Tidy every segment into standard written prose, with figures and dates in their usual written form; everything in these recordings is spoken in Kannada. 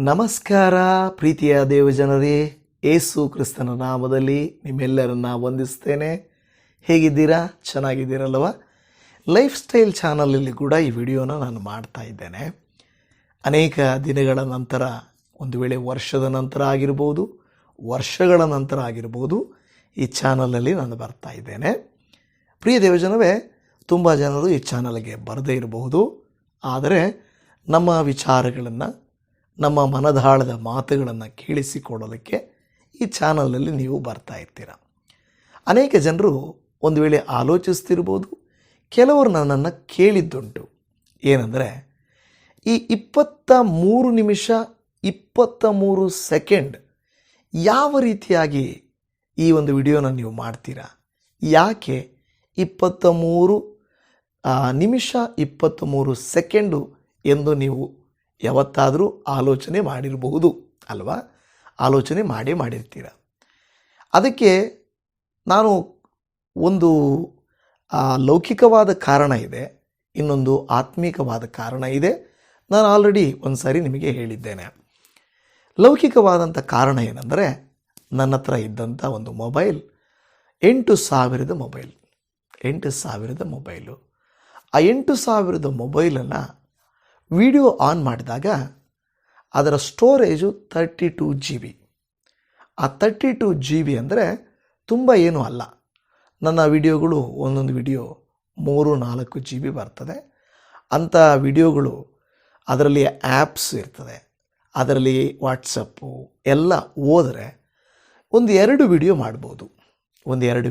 ನಮಸ್ಕಾರ ಪ್ರೀತಿಯ ದೇವಜನರೇ, ಯೇಸು ಕ್ರಿಸ್ತನ ನಾಮದಲ್ಲಿ ನಿಮ್ಮೆಲ್ಲರನ್ನ ವಂದಿಸ್ತೇನೆ. ಹೇಗಿದ್ದೀರಾ? ಚೆನ್ನಾಗಿದ್ದೀರಲ್ವ? ಲೈಫ್ ಸ್ಟೈಲ್ ಚಾನಲಲ್ಲಿ ಕೂಡ ಈ ವಿಡಿಯೋನ ನಾನು ಮಾಡ್ತಾ ಇದ್ದೇನೆ. ಅನೇಕ ದಿನಗಳ ನಂತರ, ಒಂದು ವೇಳೆ ವರ್ಷದ ನಂತರ ಆಗಿರ್ಬೋದು, ವರ್ಷಗಳ ನಂತರ ಆಗಿರ್ಬೋದು, ಈ ಚಾನಲಲ್ಲಿ ನಾನು ಬರ್ತಾ ಇದ್ದೇನೆ. ಪ್ರಿಯ ದೇವಜನವೇ, ತುಂಬ ಜನರು ಈ ಚಾನಲ್ಗೆ ಬರದೇ ಇರಬಹುದು. ಆದರೆ ನಮ್ಮ ವಿಚಾರಗಳನ್ನು, ನಮ್ಮ ಮನದಾಳದ ಮಾತುಗಳನ್ನು ಕೇಳಿಸಿಕೊಡೋದಕ್ಕೆ ಈ ಚಾನಲಲ್ಲಿ ನೀವು ಬರ್ತಾ ಇರ್ತೀರ. ಅನೇಕ ಜನರು ಒಂದು ವೇಳೆ ಆಲೋಚಿಸ್ತಿರ್ಬೋದು, ಕೆಲವರು ನನ್ನನ್ನು ಕೇಳಿದ್ದುಂಟು. ಏನಂದರೆ, ಈ 23 ನಿಮಿಷ 23 ಸೆಕೆಂಡ್ ಯಾವ ರೀತಿಯಾಗಿ ಈ ಒಂದು ವಿಡಿಯೋನ ನೀವು ಮಾಡ್ತೀರಾ? ಯಾಕೆ 23 ನಿಮಿಷ 23 ಸೆಕೆಂಡು ಎಂದು ನೀವು ಯಾವತ್ತಾದರೂ ಆಲೋಚನೆ ಮಾಡಿರಬಹುದು ಅಲ್ವಾ? ಆಲೋಚನೆ ಮಾಡಿರ್ತೀರ. ಅದಕ್ಕೆ ನಾನು ಒಂದು ಲೌಕಿಕವಾದ ಕಾರಣ ಇದೆ, ಇನ್ನೊಂದು ಆತ್ಮೀಕವಾದ ಕಾರಣ ಇದೆ. ನಾನು ಆಲ್ರೆಡಿ ಒಂದು ಸಾರಿ ನಿಮಗೆ ಹೇಳಿದ್ದೇನೆ. ಲೌಕಿಕವಾದಂಥ ಕಾರಣ ಏನಂದರೆ, ನನ್ನ ಹತ್ರ ಇದ್ದಂಥ ಒಂದು ಮೊಬೈಲ್ 8,000 ಮೊಬೈಲ್. 8,000 ಮೊಬೈಲು. ಆ 8,000 ಮೊಬೈಲನ್ನು ವಿಡಿಯೋ ಆನ್ ಮಾಡಿದಾಗ ಅದರ ಸ್ಟೋರೇಜು 32 GB. ಆ 32 GB ಅಂದರೆ ತುಂಬ ಏನೂ ಅಲ್ಲ. ನನ್ನ ವಿಡಿಯೋಗಳು ಒಂದೊಂದು ವಿಡಿಯೋ 3-4 GB ಬರ್ತದೆ. ಅಂಥ ವಿಡಿಯೋಗಳು, ಅದರಲ್ಲಿ ಆ್ಯಪ್ಸ್ ಇರ್ತದೆ, ಅದರಲ್ಲಿ ವಾಟ್ಸಪ್ಪು ಎಲ್ಲ ಹೋದರೆ ಒಂದು 2 ವಿಡಿಯೋ ಮಾಡ್ಬೋದು. ಒಂದು 2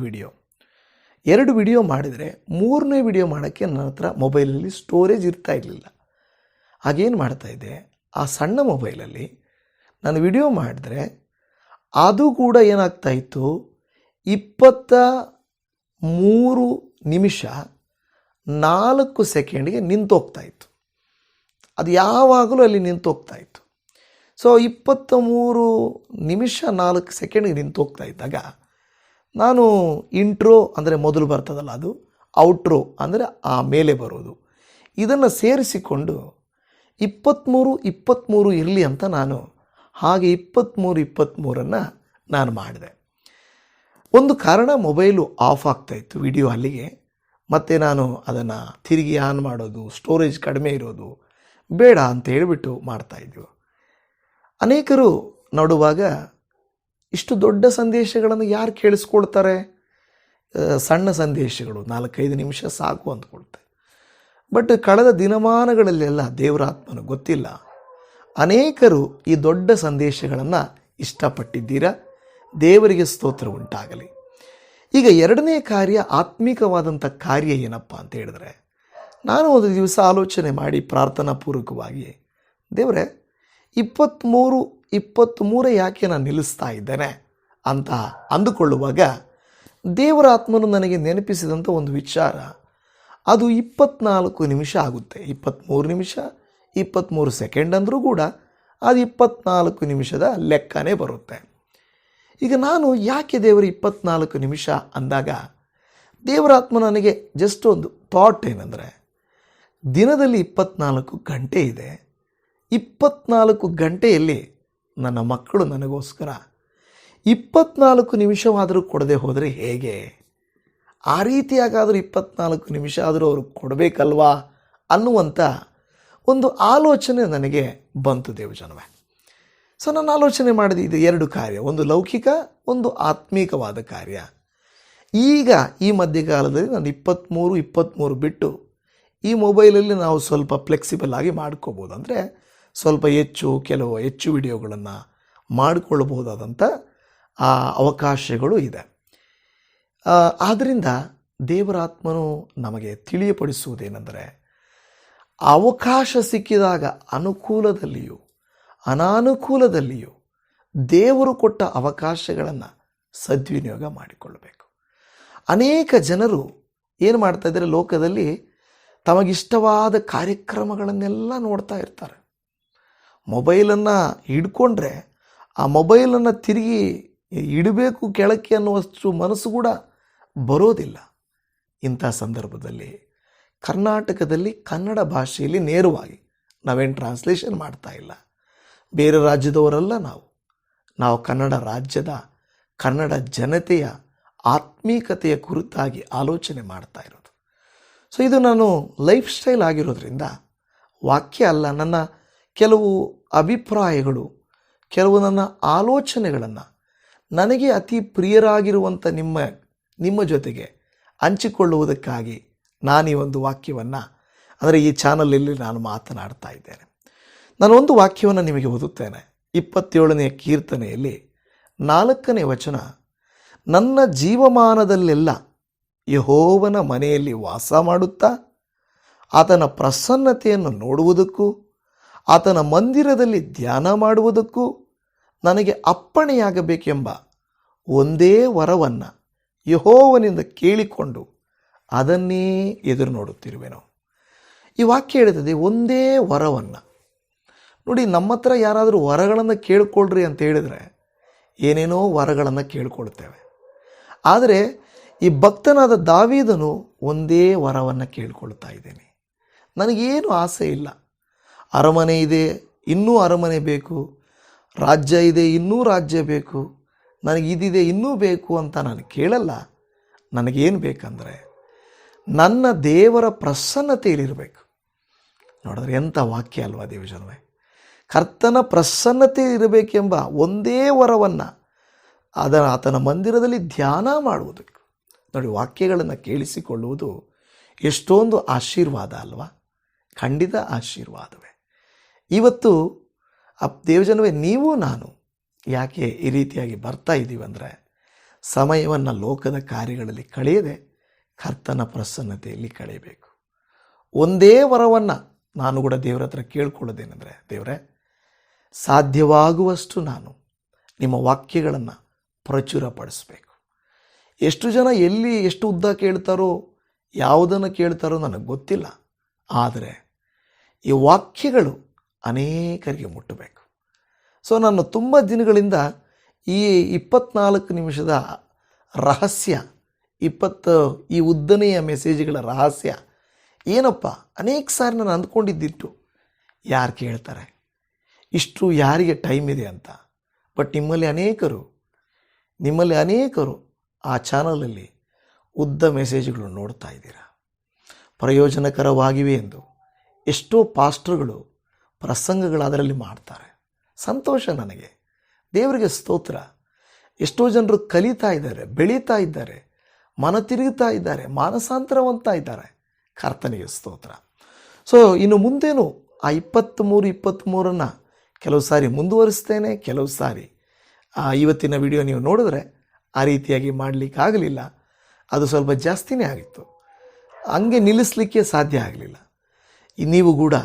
ವಿಡಿಯೋ ಮಾಡಿದರೆ 3ನೇ ವಿಡಿಯೋ ಮಾಡೋಕ್ಕೆ ನನ್ನ ಹತ್ರ ಮೊಬೈಲಲ್ಲಿ ಸ್ಟೋರೇಜ್ ಇರ್ತಾ ಇರಲಿಲ್ಲ. ಹಾಗೇನು ಮಾಡ್ತಾಯಿದ್ದೆ, ಆ ಸಣ್ಣ ಮೊಬೈಲಲ್ಲಿ ನಾನು ವಿಡಿಯೋ ಮಾಡಿದ್ರೆ ಅದು ಕೂಡ ಏನಾಗ್ತಾಯಿತ್ತು, 23 ನಿಮಿಷ 4 ಸೆಕೆಂಡ್ಗೆ ನಿಂತೋಗ್ತಾಯಿತ್ತು. ಅದು ಯಾವಾಗಲೂ ಅಲ್ಲಿ ನಿಂತೋಗ್ತಾಯಿತ್ತು. ಸೊ 23 ನಿಮಿಷ 4 ಸೆಕೆಂಡ್ಗೆ ನಿಂತೋಗ್ತಾ ಇದ್ದಾಗ ನಾನು ಇಂಟ್ರೋ ಅಂದರೆ ಮೊದಲು ಬರ್ತದಲ್ಲ, ಅದು ಔಟ್ರೋ ಅಂದರೆ ಆ ಮೇಲೆ ಬರೋದು, ಇದನ್ನು ಸೇರಿಸಿಕೊಂಡು 23 ಇರಲಿ ಅಂತ ನಾನು ಹಾಗೆ 23 ನಾನು ಮಾಡಿದೆ. ಒಂದು ಕಾರಣ, ಮೊಬೈಲು ಆಫ್ ಆಗ್ತಾಯಿತ್ತು ವಿಡಿಯೋ ಅಲ್ಲಿಗೆ. ಮತ್ತು ನಾನು ಅದನ್ನು ತಿರುಗಿ ಆನ್ ಮಾಡೋದು, ಸ್ಟೋರೇಜ್ ಕಡಿಮೆ ಇರೋದು ಬೇಡ ಅಂತ ಹೇಳಿಬಿಟ್ಟು ಮಾಡ್ತಾಯಿದ್ವಿ. ಅನೇಕರು ನೋಡುವಾಗ, ಇಷ್ಟು ದೊಡ್ಡ ಸಂದೇಶಗಳನ್ನು ಯಾರು ಕೇಳಿಸ್ಕೊಳ್ತಾರೆ? ಸಣ್ಣ ಸಂದೇಶಗಳು 4-5 ನಿಮಿಷ ಸಾಕು ಅಂದ್ಕೊಳ್ತಾರೆ. ಬಟ್ ಕಳೆದ ದಿನಮಾನಗಳಲ್ಲೆಲ್ಲ ದೇವರ ಆತ್ಮನು ಗೊತ್ತಿಲ್ಲ, ಅನೇಕರು ಈ ದೊಡ್ಡ ಸಂದೇಶಗಳನ್ನು ಇಷ್ಟಪಟ್ಟಿದ್ದೀರಾ. ದೇವರಿಗೆ ಸ್ತೋತ್ರ ಉಂಟಾಗಲಿ. ಈಗ 2ನೇ ಕಾರ್ಯ, ಆತ್ಮಿಕವಾದಂಥ ಕಾರ್ಯ ಏನಪ್ಪ ಅಂತ ಹೇಳಿದ್ರೆ, ನಾನು ಒಂದು ದಿವಸ ಆಲೋಚನೆ ಮಾಡಿ ಪ್ರಾರ್ಥನಾ ಪೂರ್ವಕವಾಗಿ, ದೇವರೇ 23 ಯಾಕೆ ನಾನು ನಿಲ್ಲಿಸ್ತಾ ಇದ್ದೇನೆ ಅಂತ ಅಂದುಕೊಳ್ಳುವಾಗ, ದೇವರ ಆತ್ಮನು ನನಗೆ ನೆನಪಿಸಿದಂಥ ಒಂದು ವಿಚಾರ, ಅದು 24 ನಿಮಿಷ ಆಗುತ್ತೆ. 23 ನಿಮಿಷ 23 ಸೆಕೆಂಡ್ ಅಂದರೂ ಕೂಡ ಅದು 24 ನಿಮಿಷದ ಲೆಕ್ಕನೇ ಬರುತ್ತೆ. ಈಗ ನಾನು ಯಾಕೆ ದೇವರು 24 ನಿಮಿಷ ಅಂದಾಗ, ದೇವರಾತ್ಮ ನನಗೆ ಜಸ್ಟ್ ಒಂದು ಥಾಟ್ ಏನಂದರೆ, ದಿನದಲ್ಲಿ 24 ಗಂಟೆ ಇದೆ. 24 ಗಂಟೆಯಲ್ಲಿ ನನ್ನ ಮಕ್ಕಳು ನನಗೋಸ್ಕರ 24 ನಿಮಿಷವಾದರೂ ಕೊಡದೆ ಹೋದರೆ ಹೇಗೆ? ಆ ರೀತಿಯಾಗಾದರೂ 24 ನಿಮಿಷ ಆದರೂ ಅವರು ಕೊಡಬೇಕಲ್ವಾ ಅನ್ನುವಂಥ ಒಂದು ಆಲೋಚನೆ ನನಗೆ ಬಂತು ದೇವಜನವೇ. ಸೊ ನಾನು ಆಲೋಚನೆ ಮಾಡಿದೆ, ಇದು 2 ಕಾರ್ಯ, ಒಂದು ಲೌಕಿಕ, ಒಂದು ಆತ್ಮೀಕವಾದ ಕಾರ್ಯ. ಈಗ ಈ ಮಧ್ಯಕಾಲದಲ್ಲಿ ನಾನು 23 ಬಿಟ್ಟು ಈ ಮೊಬೈಲಲ್ಲಿ ನಾವು ಸ್ವಲ್ಪ ಫ್ಲೆಕ್ಸಿಬಲ್ ಆಗಿ ಮಾಡ್ಕೋಬೋದು. ಅಂದರೆ ಸ್ವಲ್ಪ ಹೆಚ್ಚು ವಿಡಿಯೋಗಳನ್ನು ಮಾಡಿಕೊಳ್ಬಹುದಾದಂಥ ಅವಕಾಶಗಳು ಇದೆ. ಆದ್ದರಿಂದ ದೇವರಾತ್ಮನು ನಮಗೆ ತಿಳಿಯಪಡಿಸುವುದೇನೆಂದರೆ, ಅವಕಾಶ ಸಿಕ್ಕಿದಾಗ ಅನುಕೂಲದಲ್ಲಿಯೂ ಅನಾನುಕೂಲದಲ್ಲಿಯೂ ದೇವರು ಕೊಟ್ಟ ಅವಕಾಶಗಳನ್ನು ಸದ್ವಿನಿಯೋಗ ಮಾಡಿಕೊಳ್ಳಬೇಕು. ಅನೇಕ ಜನರು ಏನು ಮಾಡ್ತಾ ಇದ್ದಾರೆ, ಲೋಕದಲ್ಲಿ ತಮಗಿಷ್ಟವಾದ ಕಾರ್ಯಕ್ರಮಗಳನ್ನೆಲ್ಲ ನೋಡ್ತಾ ಇರ್ತಾರೆ. ಮೊಬೈಲನ್ನು ಹಿಡ್ಕೊಂಡ್ರೆ ಆ ಮೊಬೈಲನ್ನು ತಿರುಗಿ ಇಡಬೇಕು ಕೆಳಕ್ಕೆ ಅನ್ನುವಷ್ಟು ಮನಸ್ಸು ಕೂಡ ಬರೋದಿಲ್ಲ. ಇಂಥ ಸಂದರ್ಭದಲ್ಲಿ ಕರ್ನಾಟಕದಲ್ಲಿ ಕನ್ನಡ ಭಾಷೆಯಲ್ಲಿ ನೇರವಾಗಿ ನಾವೇನು ಟ್ರಾನ್ಸ್ಲೇಷನ್ ಮಾಡ್ತಾ ಇಲ್ಲ, ಬೇರೆ ರಾಜ್ಯದವರಲ್ಲ ನಾವು ಕನ್ನಡ ರಾಜ್ಯದ ಕನ್ನಡ ಜನತೆಯ ಆತ್ಮೀಕತೆಯ ಕುರಿತಾಗಿ ಆಲೋಚನೆ ಮಾಡ್ತಾ ಇರೋದು. ಸೊ ಇದು ನಾನು ಲೈಫ್ ಸ್ಟೈಲ್ ಆಗಿರೋದ್ರಿಂದ ವಾಕ್ಯ ಅಲ್ಲ, ನನ್ನ ಕೆಲವು ಅಭಿಪ್ರಾಯಗಳು, ಕೆಲವು ನನ್ನ ಆಲೋಚನೆಗಳನ್ನು ನನಗೆ ಅತಿ ಪ್ರಿಯರಾಗಿರುವಂಥ ನಿಮ್ಮ ಜೊತೆಗೆ ಹಂಚಿಕೊಳ್ಳುವುದಕ್ಕಾಗಿ ನಾನು ಈ ಒಂದು ವಾಕ್ಯವನ್ನು, ಅಂದರೆ ಈ ಚಾನಲಲ್ಲಿ ನಾನು ಮಾತನಾಡ್ತಾ ಇದ್ದೇನೆ. ನಾನು ಒಂದು ವಾಕ್ಯವನ್ನು ನಿಮಗೆ ಓದುತ್ತೇನೆ. 27ನೇ ಕೀರ್ತನೆಯಲ್ಲಿ 4ನೇ ವಚನ, ನನ್ನ ಜೀವಮಾನದಲ್ಲೆಲ್ಲ ಯೆಹೋವನ ಮನೆಯಲ್ಲಿ ವಾಸ ಮಾಡುತ್ತಾ ಆತನ ಪ್ರಸನ್ನತೆಯನ್ನು ನೋಡುವುದಕ್ಕೂ ಆತನ ಮಂದಿರದಲ್ಲಿ ಧ್ಯಾನ ಮಾಡುವುದಕ್ಕೂ ನನಗೆ ಅಪ್ಪಣೆಯಾಗಬೇಕೆಂಬ ಒಂದೇ ವರವನ್ನು ಯೆಹೋವನಿಂದ ಕೇಳಿಕೊಂಡು ಅದನ್ನೇ ಎದುರು ನೋಡುತ್ತಿರುವೆನು. ಈ ವಾಕ್ಯ ಹೇಳ್ತದೆ ಒಂದೇ ವರವನ್ನು. ನೋಡಿ, ನಮ್ಮ ಹತ್ರ ಯಾರಾದರೂ ವರಗಳನ್ನು ಕೇಳ್ಕೊಳ್ರಿ ಅಂತ ಹೇಳಿದರೆ ಏನೇನೋ ವರಗಳನ್ನು ಕೇಳ್ಕೊಳ್ತೇವೆ. ಆದರೆ ಈ ಭಕ್ತನಾದ ದಾವೀದನು ಒಂದೇ ವರವನ್ನು ಕೇಳ್ಕೊಳ್ತಾ ಇದ್ದೇನೆ. ನನಗೇನು ಆಸೆ ಇಲ್ಲ, ಅರಮನೆ ಇದೆ ಇನ್ನೂ ಅರಮನೆ ಬೇಕು, ರಾಜ್ಯ ಇದೆ ಇನ್ನೂ ರಾಜ್ಯ ಬೇಕು, ನನಗಿದಿದೆ ಇನ್ನೂ ಬೇಕು ಅಂತ ನಾನು ಕೇಳಲ್ಲ. ನನಗೇನು ಬೇಕಂದರೆ ನನ್ನ ದೇವರ ಪ್ರಸನ್ನತೆಯಲ್ಲಿರಬೇಕು. ನೋಡಿದ್ರೆ ಎಂಥ ವಾಕ್ಯ ಅಲ್ವಾ ದೇವಜನವೇ. ಕರ್ತನ ಪ್ರಸನ್ನತೆ ಇರಬೇಕೆಂಬ ಒಂದೇ ವರವನ್ನು ಆತನ ಮಂದಿರದಲ್ಲಿ ಧ್ಯಾನ ಮಾಡುವುದಕ್ಕೆ. ನೋಡಿ, ವಾಕ್ಯಗಳನ್ನು ಕೇಳಿಸಿಕೊಳ್ಳುವುದು ಎಷ್ಟೊಂದು ಆಶೀರ್ವಾದ ಅಲ್ವಾ? ಖಂಡಿತ ಆಶೀರ್ವಾದವೇ. ಇವತ್ತು ದೇವಜನವೇ, ನೀವು ನಾನು ಯಾಕೆ ಈ ರೀತಿಯಾಗಿ ಬರ್ತಾ ಇದ್ದೀವಿ ಅಂದರೆ, ಸಮಯವನ್ನು ಲೋಕದ ಕಾರ್ಯಗಳಲ್ಲಿ ಕಳೆಯದೆ ಕರ್ತನ ಪ್ರಸನ್ನತೆಯಲ್ಲಿ ಕಳೆಯಬೇಕು. ಒಂದೇ ವರವನ್ನು ನಾನು ಕೂಡ ದೇವರ ಹತ್ರ ಕೇಳ್ಕೊಳ್ಳೋದೇನೆಂದರೆ, ದೇವರೇ, ಸಾಧ್ಯವಾಗುವಷ್ಟು ನಾನು ನಿಮ್ಮ ವಾಕ್ಯಗಳನ್ನು ಪ್ರಚುರಪಡಿಸಬೇಕು. ಎಷ್ಟು ಜನ ಎಲ್ಲಿ ಎಷ್ಟು ಉದ್ದ ಕೇಳ್ತಾರೋ, ಯಾವುದನ್ನು ಕೇಳ್ತಾರೋ ನನಗೆ ಗೊತ್ತಿಲ್ಲ. ಆದರೆ ಈ ವಾಕ್ಯಗಳು ಅನೇಕರಿಗೆ ಮುಟ್ಟಬೇಕು. ಸೊ ನಾನು ತುಂಬ ದಿನಗಳಿಂದ ಈ 24 ನಿಮಿಷದ ರಹಸ್ಯ, ಈ ಉದ್ದನೆಯ ಮೆಸೇಜ್ಗಳ ರಹಸ್ಯ ಏನಪ್ಪ, ಅನೇಕ ಸಾರಿ ನಾನು ಅಂದ್ಕೊಂಡಿದ್ದಿಟ್ಟು ಯಾರು ಕೇಳ್ತಾರೆ, ಇಷ್ಟು ಯಾರಿಗೆ ಟೈಮ್ ಇದೆ ಅಂತ. ಬಟ್ ನಿಮ್ಮಲ್ಲಿ ಅನೇಕರು ಆ ಚಾನಲಲ್ಲಿ ಉದ್ದ ಮೆಸೇಜ್ಗಳು ನೋಡ್ತಾ ಇದ್ದೀರಾ, ಪ್ರಯೋಜನಕರವಾಗಿವೆ ಎಂದು ಎಷ್ಟೋ ಪಾಸ್ಟರ್ಗಳು ಪ್ರಸಂಗಗಳು ಅದರಲ್ಲಿ ಮಾಡ್ತಾರೆ. ಸಂತೋಷ ನನಗೆ, ದೇವರಿಗೆ ಸ್ತೋತ್ರ. ಎಷ್ಟೋ ಜನರು ಕಲಿತಾ ಇದ್ದಾರೆ, ಬೆಳೀತಾ ಇದ್ದಾರೆ, ಮನ ತಿರುಗುತ್ತಾ ಇದ್ದಾರೆ, ಮಾನಸಾಂತರವಂತ ಇದ್ದಾರೆ. ಕರ್ತನಿಗೆ ಸ್ತೋತ್ರ. ಸೊ ಇನ್ನು ಮುಂದೇನು ಆ 23 ಕೆಲವು ಸಾರಿ ಮುಂದುವರಿಸ್ತೇನೆ, ಕೆಲವು ಸಾರಿ ಇವತ್ತಿನ ವಿಡಿಯೋ ನೀವು ನೋಡಿದ್ರೆ ಆ ರೀತಿಯಾಗಿ ಮಾಡಲಿಕ್ಕಾಗಲಿಲ್ಲ. ಅದು ಸ್ವಲ್ಪ ಜಾಸ್ತಿನೇ ಆಗಿತ್ತು, ಹಂಗೆ ನಿಲ್ಲಿಸಲಿಕ್ಕೆ ಸಾಧ್ಯ ಆಗಲಿಲ್ಲ. ನೀವು ಕೂಡ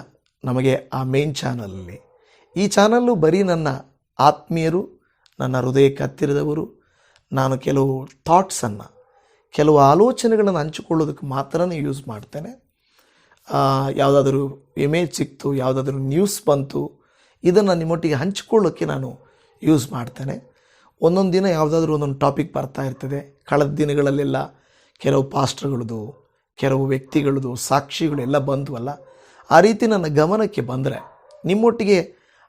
ನಮಗೆ ಆ ಮೇನ್ ಚಾನಲಲ್ಲಿ, ಈ ಚಾನಲ್ಲು ಬರೀ ನನ್ನ ಆತ್ಮೀಯರು, ನನ್ನ ಹೃದಯಕ್ಕೆ ಹತ್ತಿರದವರು, ನಾನು ಕೆಲವು ಥಾಟ್ಸನ್ನು, ಕೆಲವು ಆಲೋಚನೆಗಳನ್ನು ಹಂಚಿಕೊಳ್ಳೋದಕ್ಕೆ ಮಾತ್ರನೇ ಯೂಸ್ ಮಾಡ್ತೇನೆ. ಯಾವುದಾದ್ರೂ ಇಮೇಜ್ ಸಿಕ್ತು, ಯಾವುದಾದ್ರೂ ನ್ಯೂಸ್ ಬಂತು, ಇದನ್ನು ನಿಮ್ಮೊಟ್ಟಿಗೆ ಹಂಚಿಕೊಳ್ಳೋಕ್ಕೆ ನಾನು ಯೂಸ್ ಮಾಡ್ತೇನೆ. ಒಂದೊಂದು ದಿನ ಯಾವುದಾದ್ರೂ ಒಂದೊಂದು ಟಾಪಿಕ್ ಬರ್ತಾ ಇರ್ತದೆ. ಕಳೆದ ದಿನಗಳಲ್ಲೆಲ್ಲ ಕೆಲವು ಪಾಸ್ಟರ್ಗಳದು, ಕೆಲವು ವ್ಯಕ್ತಿಗಳದು ಸಾಕ್ಷಿಗಳೆಲ್ಲ ಬಂದವಲ್ಲ, ಆ ರೀತಿ ನನ್ನ ಗಮನಕ್ಕೆ ಬಂದರೆ ನಿಮ್ಮೊಟ್ಟಿಗೆ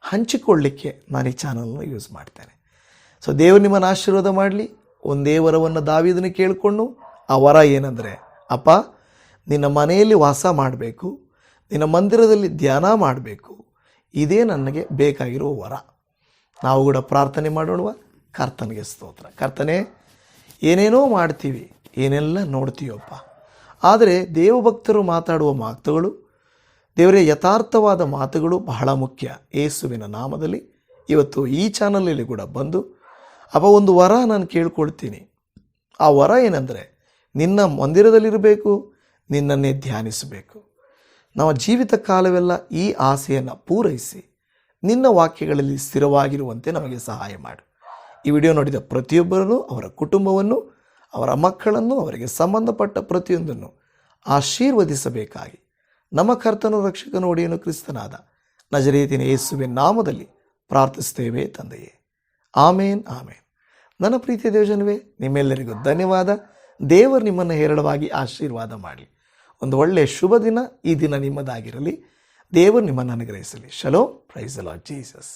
ಹಂಚಿಕೊಳ್ಳಲಿಕ್ಕೆ ನಾನು ಈ ಚಾನಲನ್ನು ಯೂಸ್ ಮಾಡ್ತೇನೆ. ಸೊ ದೇವರು ನಿಮ್ಮನ್ನು ಆಶೀರ್ವಾದ ಮಾಡಲಿ. ಒಂದೇ ವರವನ್ನು ದಾವೀದನು ಕೇಳಿಕೊಂಡು, ಆ ವರ ಏನಂದರೆ, ಅಪ್ಪ ನಿನ್ನ ಮನೆಯಲ್ಲಿ ವಾಸ ಮಾಡಬೇಕು, ನಿನ್ನ ಮಂದಿರದಲ್ಲಿ ಧ್ಯಾನ ಮಾಡಬೇಕು, ಇದೇ ನನಗೆ ಬೇಕಾಗಿರೋ ವರ. ನಾವು ಕೂಡ ಪ್ರಾರ್ಥನೆ ಮಾಡೋಣ. ಕರ್ತನಿಗೆ ಸ್ತೋತ್ರ. ಕರ್ತನೇ, ಏನೇನೋ ಮಾಡ್ತೀವಿ, ಏನೆಲ್ಲ ನೋಡ್ತೀವಪ್ಪ, ಆದರೆ ದೇವಭಕ್ತರು ಮಾತಾಡುವ ಮಾತುಗಳು, ದೇವರೇ ಯಥಾರ್ಥವಾದ ಮಾತುಗಳು ಬಹಳ ಮುಖ್ಯ. ಯೇಸುವಿನ ನಾಮದಲ್ಲಿ ಇವತ್ತು ಈ ಚಾನಲಲ್ಲಿ ಕೂಡ ಬಂದು ಅಪ್ಪ ಒಂದು ವರ ನಾನು ಕೇಳ್ಕೊಳ್ತೀನಿ. ಆ ವರ ಏನಂದರೆ, ನಿನ್ನ ಮಂದಿರದಲ್ಲಿರಬೇಕು, ನಿನ್ನನ್ನೇ ಧ್ಯಾನಿಸಬೇಕು. ನಮ್ಮ ಜೀವಿತ ಕಾಲವೆಲ್ಲ ಈ ಆಸೆಯನ್ನು ಪೂರೈಸಿ ನಿನ್ನ ವಾಕ್ಯಗಳಲ್ಲಿ ಸ್ಥಿರವಾಗಿರುವಂತೆ ನಮಗೆ ಸಹಾಯ ಮಾಡು. ಈ ವಿಡಿಯೋ ನೋಡಿದ ಪ್ರತಿಯೊಬ್ಬರನ್ನು, ಅವರ ಕುಟುಂಬವನ್ನು, ಅವರ ಮಕ್ಕಳನ್ನು, ಅವರಿಗೆ ಸಂಬಂಧಪಟ್ಟ ಪ್ರತಿಯೊಂದನ್ನು ಆಶೀರ್ವದಿಸಬೇಕಾಗಿ ನಮ್ಮ ಕರ್ತನ ರಕ್ಷಕನ ಒಡೆಯನು ಕ್ರಿಸ್ತನಾದ ನಜರೇತಿನ ಯೇಸುವಿನ ನಾಮದಲ್ಲಿ ಪ್ರಾರ್ಥಿಸ್ತೇವೆ ತಂದೆಯೇ. ಆಮೇನ್, ಆಮೇನ್. ನನ್ನ ಪ್ರೀತಿಯ ದೇವಜನವೇ, ನಿಮ್ಮೆಲ್ಲರಿಗೂ ಧನ್ಯವಾದ. ದೇವರು ನಿಮ್ಮನ್ನು ಹೇರಳವಾಗಿ ಆಶೀರ್ವಾದ ಮಾಡಲಿ. ಒಂದು ಒಳ್ಳೆಯ ಶುಭ ದಿನ ಈ ದಿನ ನಿಮ್ಮದಾಗಿರಲಿ. ದೇವರು ನಿಮ್ಮನ್ನು ಅನುಗ್ರಹಿಸಲಿ. Shalom. Praise the Lord Jesus.